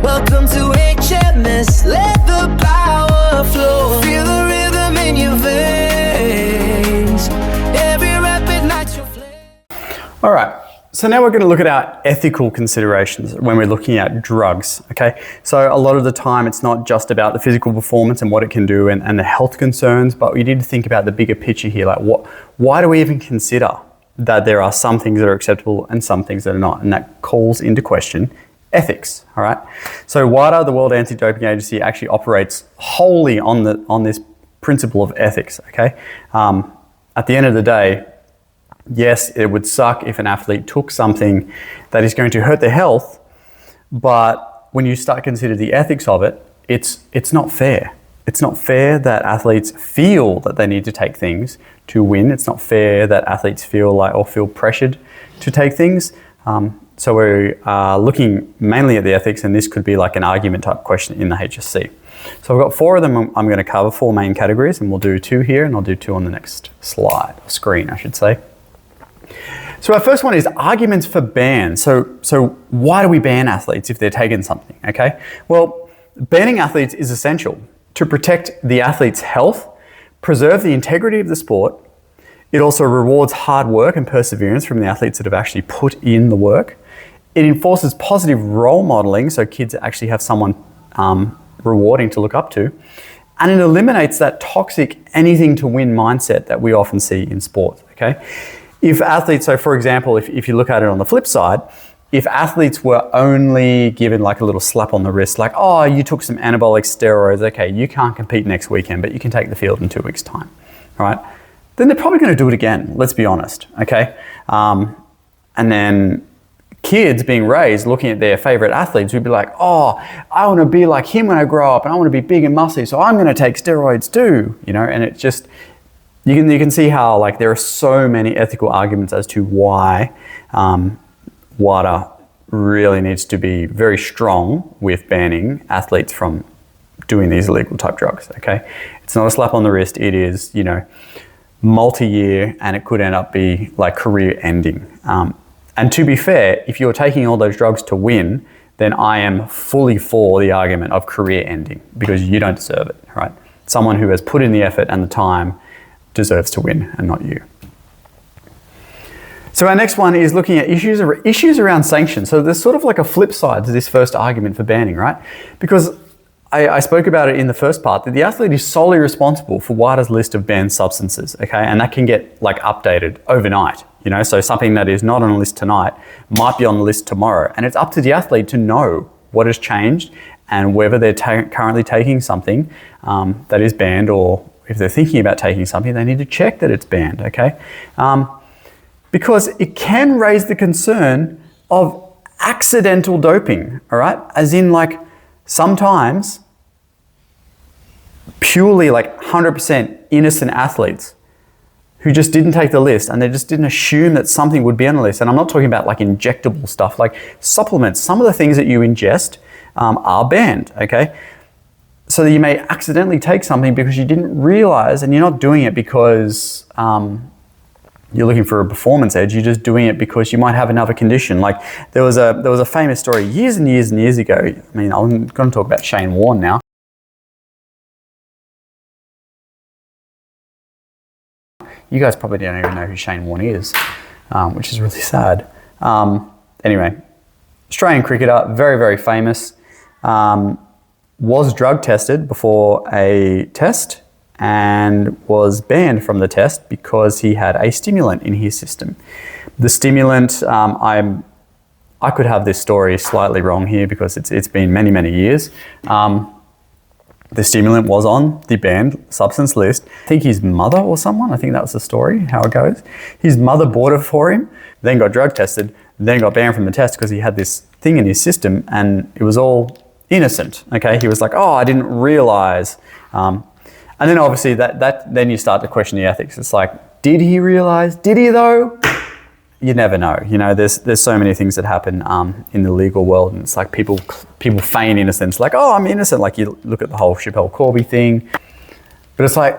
Welcome to HMS, let the power flow. Feel the rhythm in your veins. Every rapid nitro flame. All right, so now we're going to look at our ethical considerations when we're looking at drugs, okay? So a lot of the time it's not just about the physical performance and what it can do and the health concerns, but we need to think about the bigger picture here. Like why do we even consider that there are some things that are acceptable and some things that are not? And that calls into question ethics, all right? So WADA, the World Anti-Doping Agency, actually operates wholly on this principle of ethics, okay? At the end of the day, yes, it would suck if an athlete took something that is going to hurt their health, but when you start to consider the ethics of it, it's not fair. It's not fair that athletes feel that they need to take things to win. It's not fair that athletes feel pressured to take things. So we are looking mainly at the ethics, and this could be like an argument type question in the HSC. So I've got 4 of them I'm going to cover, 4 main categories, and we'll do 2 here and I'll do 2 on the next slide, or screen I should say. So our first one is arguments for ban. So why do we ban athletes if they're taking something, okay? Well, banning athletes is essential to protect the athlete's health, preserve the integrity of the sport. It also rewards hard work and perseverance from the athletes that have actually put in the work. It enforces positive role modeling, so kids actually have someone rewarding to look up to. And it eliminates that toxic anything to win mindset that we often see in sports, okay? If athletes, so for example, if you look at it on the flip side, if athletes were only given like a little slap on the wrist, like, oh, you took some anabolic steroids, okay, you can't compete next weekend, but you can take the field in 2 weeks' time, all right? Then they're probably going to do it again, let's be honest, okay? And then kids being raised looking at their favorite athletes would be like, oh, I want to be like him when I grow up and I want to be big and muscly, so I'm going to take steroids too, you know? And it just, you can see how like there are so many ethical arguments as to why WADA really needs to be very strong with banning athletes from doing these illegal type drugs, okay? It's not a slap on the wrist, it is, you know, multi-year, and it could end up be like career ending. And to be fair, if you're taking all those drugs to win, then I am fully for the argument of career ending because you don't deserve it, right? Someone who has put in the effort and the time deserves to win and not you. So our next one is looking at issues around sanctions. So there's sort of like a flip side to this first argument for banning, right? Because I spoke about it in the first part, that the athlete is solely responsible for WADA's list of banned substances, okay? And that can get like updated overnight, you know? So something that is not on a list tonight might be on the list tomorrow. And it's up to the athlete to know what has changed and whether they're currently taking something that is banned, or if they're thinking about taking something, they need to check that it's banned, okay? Because it can raise the concern of accidental doping, all right? As in like sometimes purely like 100% innocent athletes who just didn't take the list and they just didn't assume that something would be on the list. And I'm not talking about like injectable stuff, like supplements. Some of the things that you ingest are banned, okay? So that you may accidentally take something because you didn't realize, and you're not doing it because you're looking for a performance edge, you're just doing it because you might have another condition. Like there was a famous story years and years and years ago. I mean, I'm going to talk about Shane Warne now. You guys probably don't even know who Shane Warne is, which is really sad. Anyway, Australian cricketer, very, very famous, was drug tested before a test and was banned from the test because he had a stimulant in his system. The stimulant, I could have this story slightly wrong here because it's been many, many years. The stimulant was on the banned substance list. I think his mother or someone, I think that was the story, how it goes. His mother bought it for him, then got drug tested, then got banned from the test because he had this thing in his system and it was all innocent, okay? He was like, oh, I didn't realize. And then obviously then you start to question the ethics. It's like, did he realize? Did he though? You never know. You know, there's so many things that happen in the legal world, and it's like people feign innocence, like, oh, I'm innocent. Like you look at the whole Chappelle Corby thing, but it's like,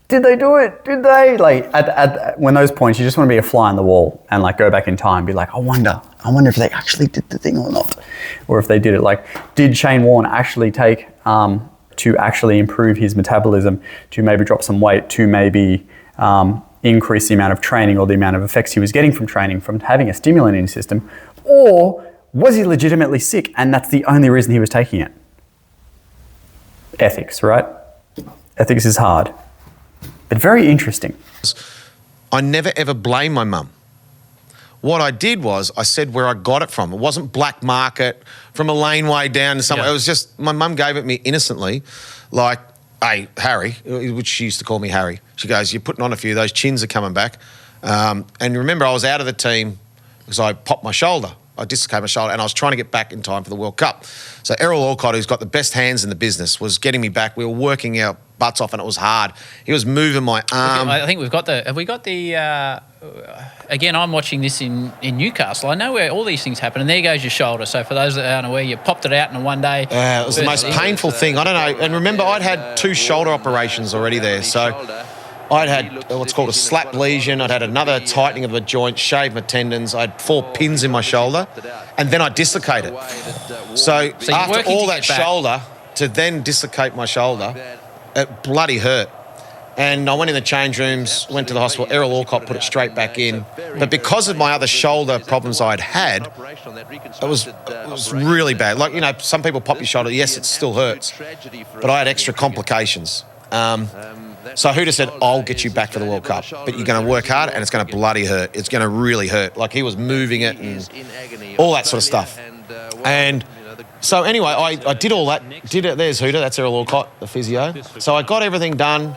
Did they do it? Did they? Like when those points, you just want to be a fly on the wall and like go back in time, be like, I wonder if they actually did the thing or not, or if they did it. Like, did Shane Warne actually take to actually improve his metabolism, to maybe drop some weight, to maybe increase the amount of training or the amount of effects he was getting from training, from having a stimulant in his system, or was he legitimately sick and that's the only reason he was taking it? Ethics, right? Ethics is hard, but very interesting. I never ever blame my mum. What I did was I said where I got it from. It wasn't black market from a laneway down to somewhere. Yeah. It was just my mum gave it me innocently, like, hey, Harry, which she used to call me Harry. She goes, you're putting on a few, those chins are coming back. And remember, I was out of the team because I popped my shoulder. I dislocated my shoulder and I was trying to get back in time for the World Cup. So Errol Alcott, who's got the best hands in the business, was getting me back. We were working our butts off and it was hard. He was moving my arm. I think have we got the, again, I'm watching this in Newcastle. I know where all these things happen, and there goes your shoulder. So for those that aren't aware, you popped it out in one day. It was the most painful thing. I don't know. And remember, I'd had 2 shoulder operations already there. So I'd had what's called a slap lesion. I'd had another tightening of a joint, shaved my tendons. I had 4 pins in my shoulder, and then I dislocated. So after all that shoulder, to then dislocate my shoulder, it bloody hurt. And I went in the change rooms, went to the hospital. Errol Alcott put it straight back in. But because of my other shoulder problems I'd had, it was really bad. Like, you know, some people pop your shoulder. Yes, it still hurts. But I had extra complications. So Huda said, I'll get you back for the World Cup, but you're going to work hard and it's going to bloody hurt. It's going to really hurt. Like, he was moving it and all that sort of stuff. And so anyway, I did all that. There's Huda, that's Errol Alcott, the physio. So I got everything done.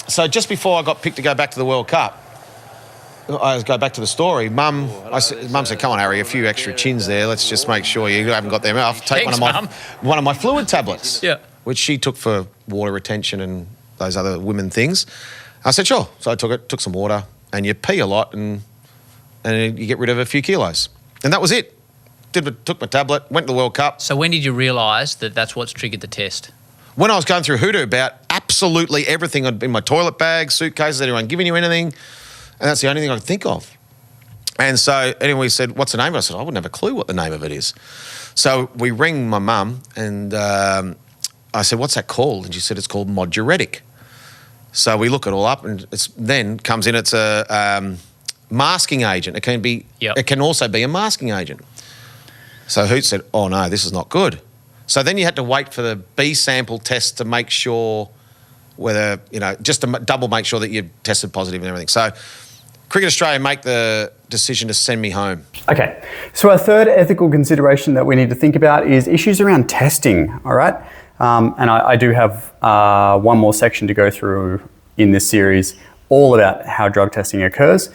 So just before I got picked to go back to the World Cup, I go back to the story. Mum said, come on, Harry, a few extra chins there. Let's just make sure you haven't got them off. Take one of my fluid tablets, which she took for water retention and those other women things. I said, sure. So I took some water, and you pee a lot and you get rid of a few kilos. And that was it. Took my tablet, went to the World Cup. So when did you realise that that's what's triggered the test? When I was going through Huda about absolutely everything in my toilet bag, suitcases, anyone giving you anything, and that's the only thing I could think of. And so anyway, we said, what's the name of it? I said, I wouldn't have a clue what the name of it is. So we ring my mum and I said, what's that called? And she said, it's called Moduretic. So we look it all up and it's a masking agent. It can also be a masking agent. So Hoot said, oh no, this is not good. So then you had to wait for the B sample test to make sure whether, just to double make sure that you tested positive and everything. So Cricket Australia make the decision to send me home. Okay, so our third ethical consideration that we need to think about is issues around testing, all right? And I do have one more section to go through in this series, all about how drug testing occurs.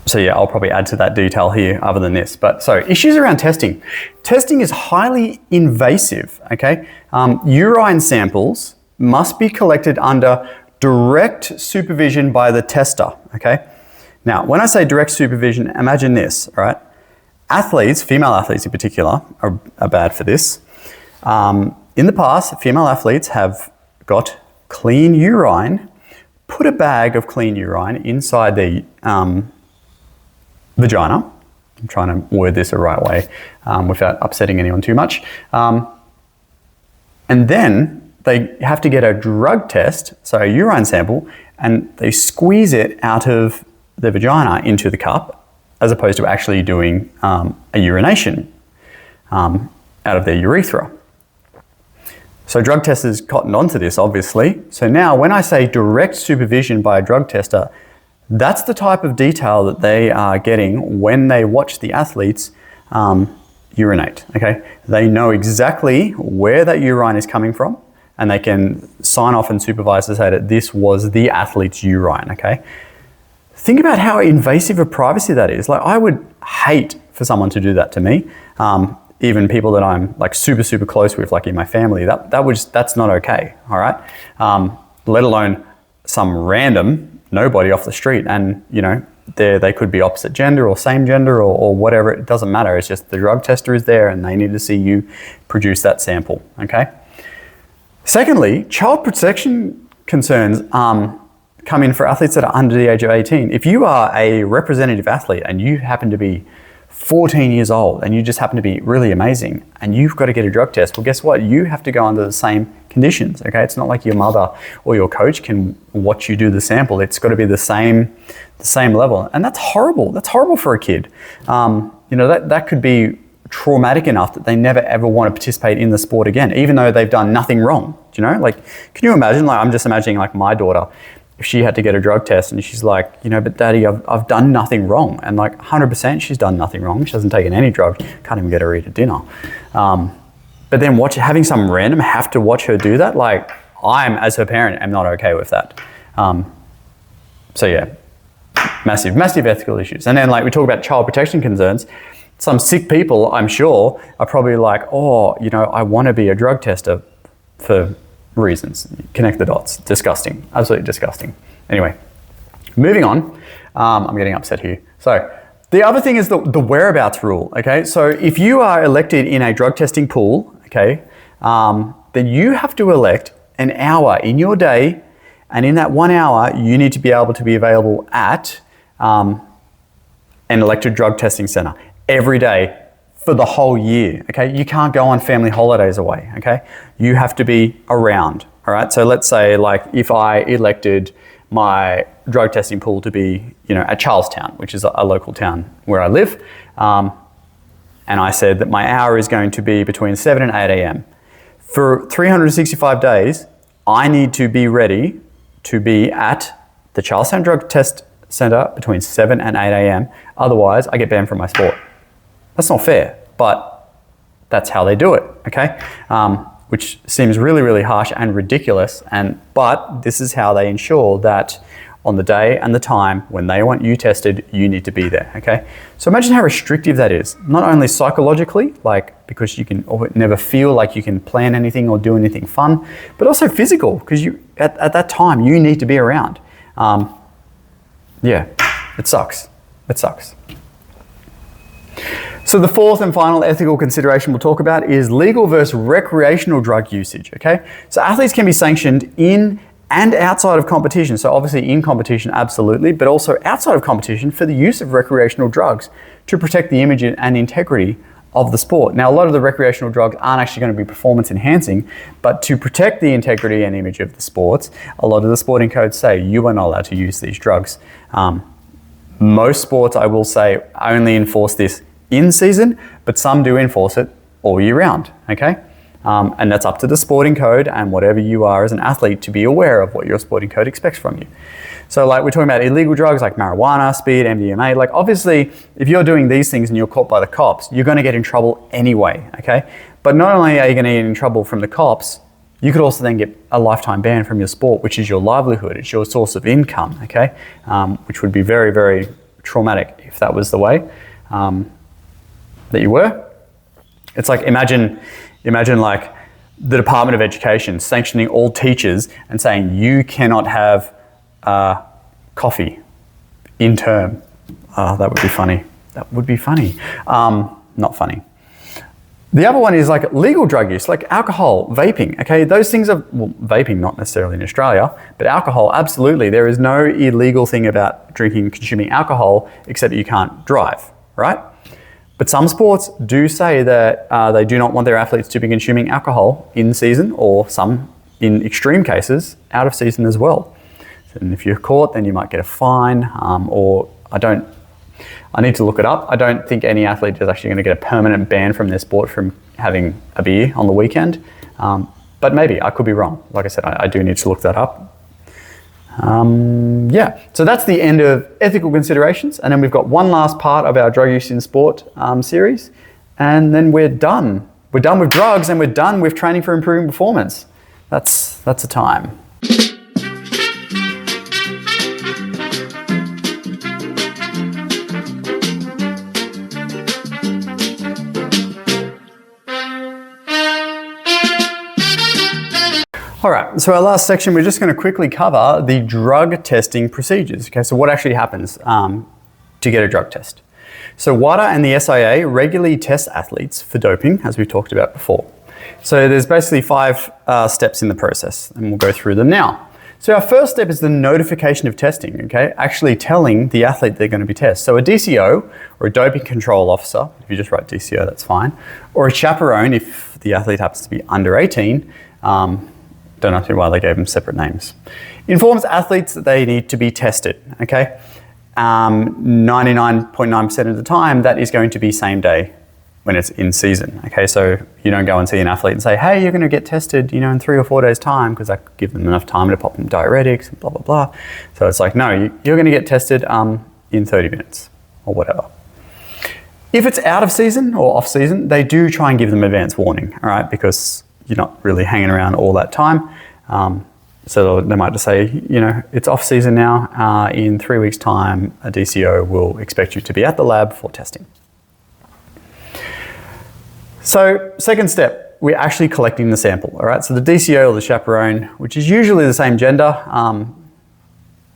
So yeah, I'll probably add to that detail here other than this. But so issues around testing. Testing is highly invasive, okay? Urine samples must be collected under direct supervision by the tester, okay? Now, when I say direct supervision, imagine this, all right? Athletes, female athletes in particular, are bad for this. In the past, female athletes have got clean urine, put a bag of clean urine inside their vagina. I'm trying to word this the right way without upsetting anyone too much. And then they have to get a drug test, so a urine sample, and they squeeze it out of the vagina into the cup, as opposed to actually doing a urination out of their urethra. So drug testers cottoned onto this, obviously. So now when I say direct supervision by a drug tester, that's the type of detail that they are getting when they watch the athletes urinate, okay? They know exactly where that urine is coming from, and they can sign off and supervise to say that this was the athlete's urine, okay? Think about how invasive of privacy that is. Like, I would hate for someone to do that to me. Even people that I'm like super, super close with, like in my family, that's not okay, all right? Let alone some random nobody off the street, and they could be opposite gender or same gender or whatever. It doesn't matter. It's just the drug tester is there and they need to see you produce that sample, okay? Secondly, child protection concerns come in for athletes that are under the age of 18. If you are a representative athlete and you happen to be 14 years old and you just happen to be really amazing and you've got to get a drug test, well, guess what? You have to go under the same conditions, okay? It's not like your mother or your coach can watch you do the sample. It's got to be the same level. And that's horrible. That's horrible for a kid. That could be traumatic enough that they never ever want to participate in the sport again, even though they've done nothing wrong. Do you know? Like, can you imagine? Like, I'm just imagining like my daughter, if she had to get a drug test and she's like, but Daddy, I've done nothing wrong. And like 100% she's done nothing wrong. She hasn't taken any drugs. Can't even get her to eat a dinner. But then having some random have to watch her do that, like as her parent, am not okay with that. So yeah, massive ethical issues. And then like we talk about child protection concerns. Some sick people, I'm sure, are probably like, I want to be a drug tester for reasons. Connect the dots. Disgusting. Absolutely disgusting. Anyway, moving on. I'm getting upset here. So the other thing is the whereabouts rule, okay? So if you are elected in a drug testing pool, okay, then you have to elect an hour in your day, and in that 1 hour, you need to be able to be available at an elected drug testing center every day for the whole year, okay? You can't go on family holidays away, okay? You have to be around, all right? So let's say like if I elected my drug testing pool to be, at Charlestown, which is a local town where I live, and I said that my hour is going to be between 7 and 8 a.m. For 365 days, I need to be ready to be at the Charlestown Drug Test Center between 7 and 8 a.m. Otherwise, I get banned from my sport. That's not fair, but that's how they do it, okay? Which seems really, really harsh and ridiculous, but this is how they ensure that on the day and the time when they want you tested, you need to be there, okay? So imagine how restrictive that is, not only psychologically, like because you can never feel like you can plan anything or do anything fun, but also physical, because at that time, you need to be around. Yeah, it sucks. It sucks. So the fourth and final ethical consideration we'll talk about is legal versus recreational drug usage, okay? So athletes can be sanctioned in and outside of competition. So obviously in competition, absolutely, but also outside of competition for the use of recreational drugs to protect the image and integrity of the sport. Now, a lot of the recreational drugs aren't actually going to be performance enhancing, but to protect the integrity and image of the sports, a lot of the sporting codes say you are not allowed to use these drugs. Most sports, I will say, only enforce this in season, but some do enforce it all year round, okay? And that's up to the sporting code and whatever you are as an athlete to be aware of what your sporting code expects from you. So like we're talking about illegal drugs like marijuana, speed, MDMA, like obviously if you're doing these things and you're caught by the cops, you're gonna get in trouble anyway, okay? But not only are you gonna get in trouble from the cops, you could also then get a lifetime ban from your sport, which is your livelihood, it's your source of income, okay? Which would be very, very traumatic if that was the way that you were. It's like imagine like the Department of Education sanctioning all teachers and saying you cannot have coffee in term. That would be funny. That would be funny. Not funny. The other one is like legal drug use, like alcohol, vaping, okay? Those things are, well, vaping not necessarily in Australia, but alcohol, absolutely. There is no illegal thing about drinking, consuming alcohol, except that you can't drive, right? But some sports do say that they do not want their athletes to be consuming alcohol in season, or some, in extreme cases, out of season as well. And if you're caught, then you might get a fine, or I need to look it up. I don't think any athlete is actually going to get a permanent ban from their sport from having a beer on the weekend. But maybe, I could be wrong. Like I said, I do need to look that up. Yeah, so that's the end of ethical considerations. And then we've got one last part of our drug use in sport series. And then we're done. We're done with drugs and we're done with training for improving performance. That's a time. All right, so our last section, we're just going to quickly cover the drug testing procedures. Okay, so what actually happens to get a drug test? So WADA and the SIA regularly test athletes for doping, as we've talked about before. So there's basically 5 steps in the process, and we'll go through them now. So our first step is the notification of testing, okay? Actually telling the athlete they're going to be tested. So a DCO, or a doping control officer, if you just write DCO, that's fine, or a chaperone if the athlete happens to be under 18, don't know why they gave them separate names, informs athletes that they need to be tested, okay? 99.9% of the time, that is going to be same day when it's in season, okay? So you don't go and see an athlete and say, hey, you're gonna get tested, in 3 or 4 days time, because that could give them enough time to pop them diuretics and blah, blah, blah. So it's like, no, you're gonna get tested in 30 minutes or whatever. If it's out of season or off season, they do try and give them advance warning, all right? Because you're not really hanging around all that time. So they might just say, it's off season now. In 3 weeks' time, a DCO will expect you to be at the lab for testing. So second step, we're actually collecting the sample, all right? So the DCO or the chaperone, which is usually the same gender,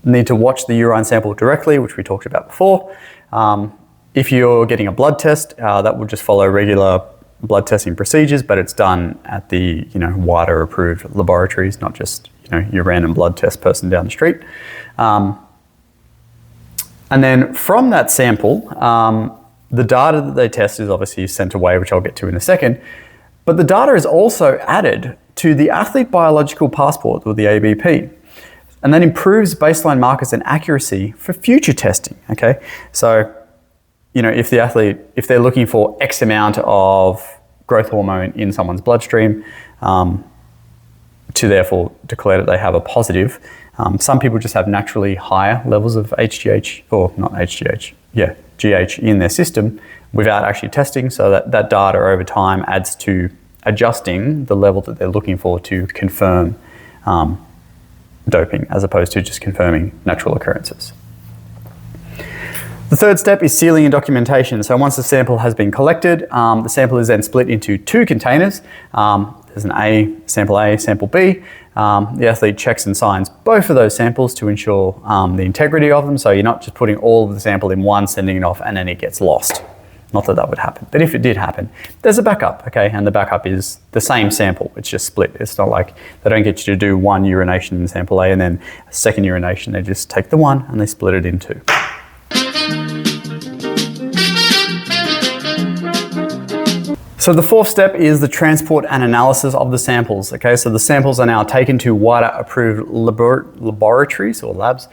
need to watch the urine sample directly, which we talked about before. If you're getting a blood test, that will just follow regular blood testing procedures, but it's done at the WADA approved laboratories, not just your random blood test person down the street. And then from that sample, the data that they test is obviously sent away, which I'll get to in a second. But the data is also added to the Athlete Biological Passport, or the ABP. And that improves baseline markers and accuracy for future testing, okay? So, if they're looking for X amount of growth hormone in someone's bloodstream, to therefore declare that they have a positive. Some people just have naturally higher levels of HGH, or not HGH, GH in their system without actually testing, so that data over time adds to adjusting the level that they're looking for to confirm doping, as opposed to just confirming natural occurrences. The third step is sealing and documentation. So once the sample has been collected, the sample is then split into 2 containers. There's an sample A, sample B. The athlete checks and signs both of those samples to ensure the integrity of them. So you're not just putting all of the sample in one, sending it off, and then it gets lost. Not that would happen, but if it did happen, there's a backup, okay? And the backup is the same sample, it's just split. It's not like they don't get you to do one urination in sample A and then a second urination. They just take the one and they split it in 2. So the fourth step is the transport and analysis of the samples, okay? So the samples are now taken to WADA approved laboratories or labs.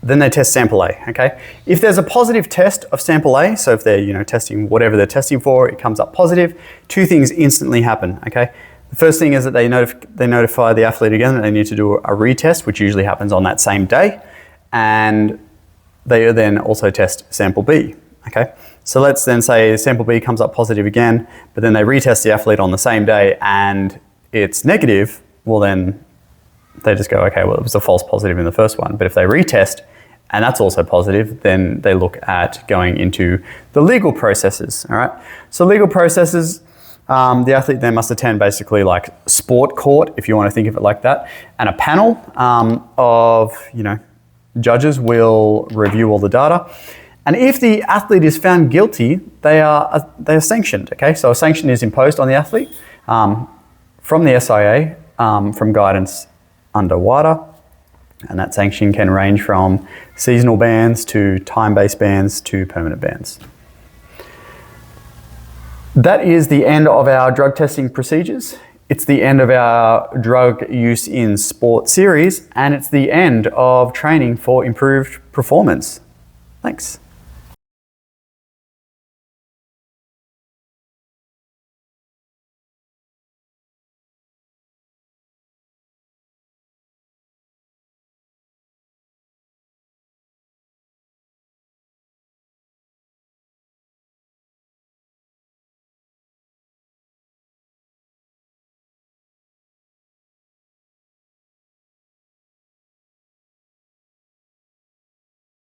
Then they test sample A, okay? If there's a positive test of sample A, so if they're testing whatever they're testing for, it comes up positive, 2 things instantly happen, okay? The first thing is that they notify the athlete again that they need to do a retest, which usually happens on that same day, and they then also test sample B, okay? So let's then say sample B comes up positive again, but then they retest the athlete on the same day and it's negative. Well, then they just go, okay, well, it was a false positive in the first one. But if they retest and that's also positive, then they look at going into the legal processes, all right? So legal processes, the athlete then must attend basically like sport court, if you want to think of it like that, and a panel of, judges will review all the data. And if the athlete is found guilty, they are sanctioned, okay? So a sanction is imposed on the athlete from the SIA, from guidance under WADA, and that sanction can range from seasonal bans to time-based bans to permanent bans. That is the end of our drug testing procedures. It's the end of our drug use in sport series, and it's the end of training for improved performance. Thanks.